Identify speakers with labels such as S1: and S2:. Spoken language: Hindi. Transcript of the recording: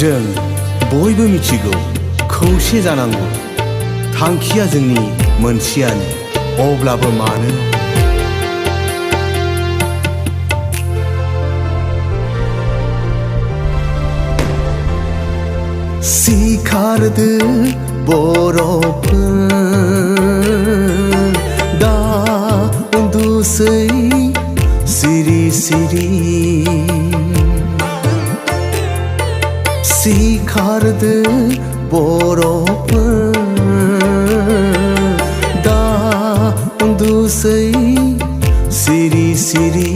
S1: जों बयबो मिथिगौ खौसे जानांगौ थांखिया जोंनि मोनसेयानो अब्लाबो मानो सिखारदो बर'फोर दा उन्दुसै सिरि सिरि सिखारदो बर'फोर दा उन्दुसै सिरि सिरि